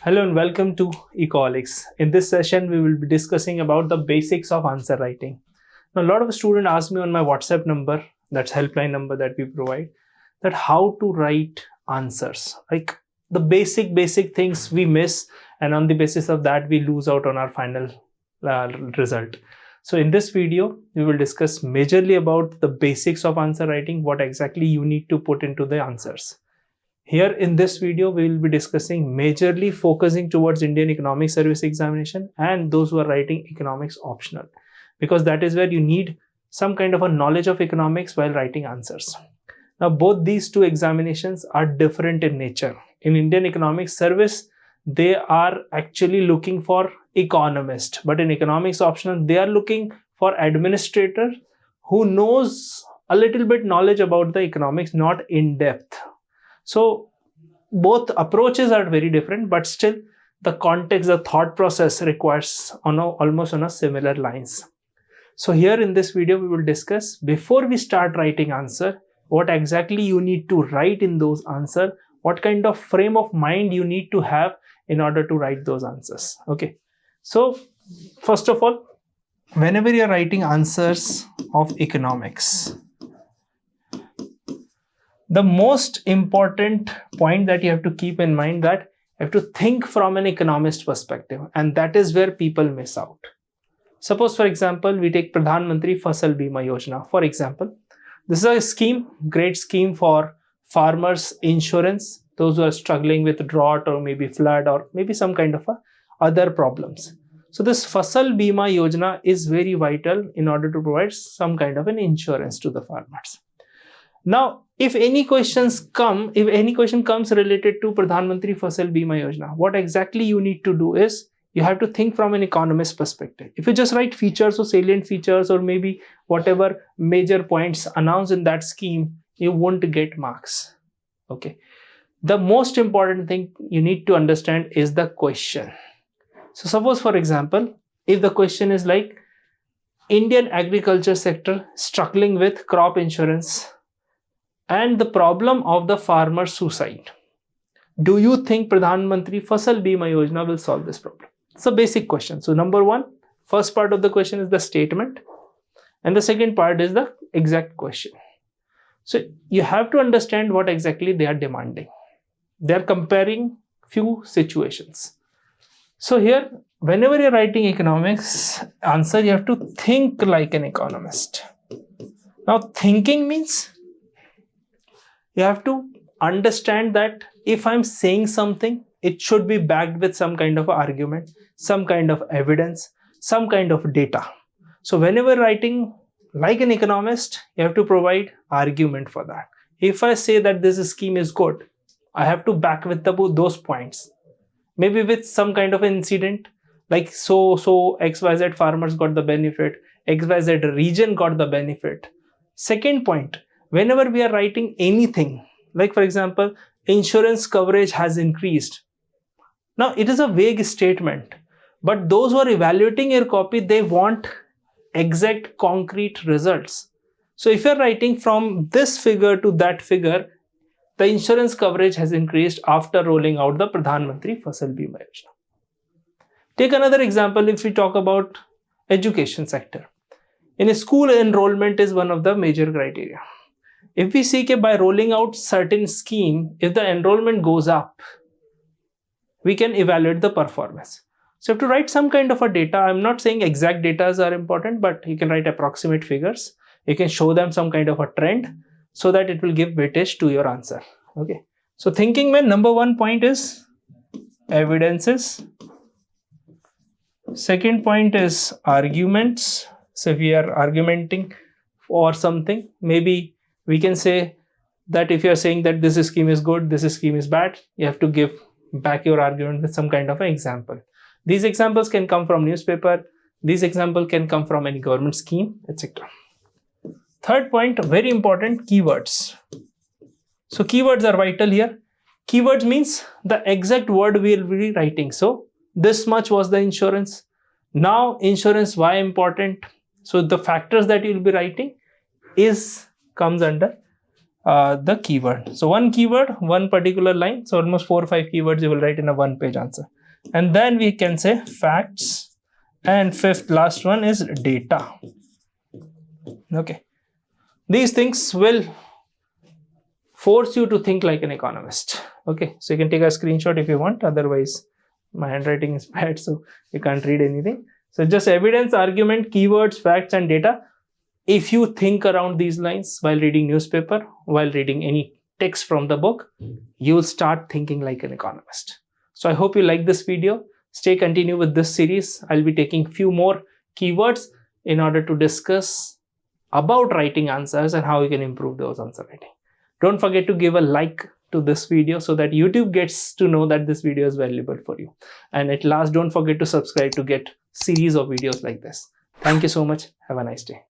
Hello and welcome to Ecoholics. In this session, we will be discussing about the basics of answer writing. Now, a lot of students ask me on my WhatsApp number, that's helpline number that we provide, that how to write answers. Like the basic things we miss, and on the basis of that, we lose out on our final result. So in this video, we will discuss majorly about the basics of answer writing, what exactly you need to put into the answers. Here in this video, we will be discussing majorly focusing towards Indian Economic Service Examination and those who are writing economics optional, because that is where you need some kind of a knowledge of economics while writing answers. Now, both these two examinations are different in nature. In Indian Economic Service, they are actually looking for economist, but in economics optional, they are looking for administrator who knows a little bit knowledge about the economics, not in depth. So both approaches are very different, but still the context, the thought process requires almost on a similar lines. So here in this video, we will discuss before we start writing answer, what exactly you need to write in those answer, what kind of frame of mind you need to have in order to write those answers. Okay. So first of all, whenever you're writing answers of economics, the most important point that you have to keep in mind that you have to think from an economist perspective, and that is where people miss out. Suppose, for example, we take Pradhan Mantri Fasal Bima Yojana. For example, this is a scheme, great scheme for farmers' insurance, those who are struggling with drought or maybe flood or maybe some kind of other problems. So this Fasal Bima Yojana is very vital in order to provide some kind of an insurance to the farmers. Now, if any question comes related to Pradhan Mantri Fasal Bima Yojana, what exactly you need to do is you have to think from an economist perspective. If you just write features or salient features or maybe whatever major points announced in that scheme, you won't get marks. Okay. The most important thing you need to understand is the question. So suppose, for example, if the question is like Indian agriculture sector struggling with crop insurance and the problem of the farmer suicide, do you think Pradhan Mantri Fasal Bima Yojana will solve this problem? It's a basic question. So number one, first part of the question is the statement, and the second part is the exact question. So you have to understand what exactly they are demanding. They are comparing few situations. So here, whenever you're writing economics answer, you have to think like an economist. Now, thinking means you have to understand that if I'm saying something, it should be backed with some kind of argument, some kind of evidence, some kind of data. So whenever writing like an economist, you have to provide argument for that. If I say that this scheme is good, I have to back with those points. Maybe with some kind of incident, like so XYZ farmers got the benefit, XYZ region got the benefit. Second point, whenever we are writing anything, like for example, insurance coverage has increased. Now, it is a vague statement, but those who are evaluating your copy, they want exact concrete results. So if you're writing from this figure to that figure, the insurance coverage has increased after rolling out the Pradhan Mantri Fasal Bima Yojana. Take another example if we talk about education sector. In a school, enrollment is one of the major criteria. If we see that by rolling out certain scheme, if the enrollment goes up, we can evaluate the performance. So you have to write some kind of a data. I'm not saying exact data are important, but you can write approximate figures. You can show them some kind of a trend so that it will give weightage to your answer. Okay. So thinking mein number one point is evidences. Second point is arguments. So if we are argumenting for something, maybe we can say that if you are saying that this scheme is good, this scheme is bad, you have to give back your argument with some kind of an example. These examples can come from newspaper. These examples can come from any government scheme, etc. Third point, very important, keywords. So keywords are vital here. Keywords means the exact word we will be writing. So this much was the insurance. Now insurance, why important? So the factors that you will be writing comes under the keyword. So one keyword, one particular line. So almost 4 or 5 keywords you will write in a one-page answer. And then we can say facts. And fifth, last one is data. Okay. These things will force you to think like an economist. Okay. So you can take a screenshot if you want. Otherwise, my handwriting is bad, so you can't read anything. So just evidence, argument, keywords, facts, and data. If you think around these lines while reading newspaper, while reading any text from the book, you will start thinking like an economist. So I hope you like this video. Continue with this series. I'll be taking few more keywords in order to discuss about writing answers and how you can improve those answer writing. Don't forget to give a like to this video so that YouTube gets to know that this video is valuable for you. And at last, don't forget to subscribe to get series of videos like this. Thank you so much. Have a nice day.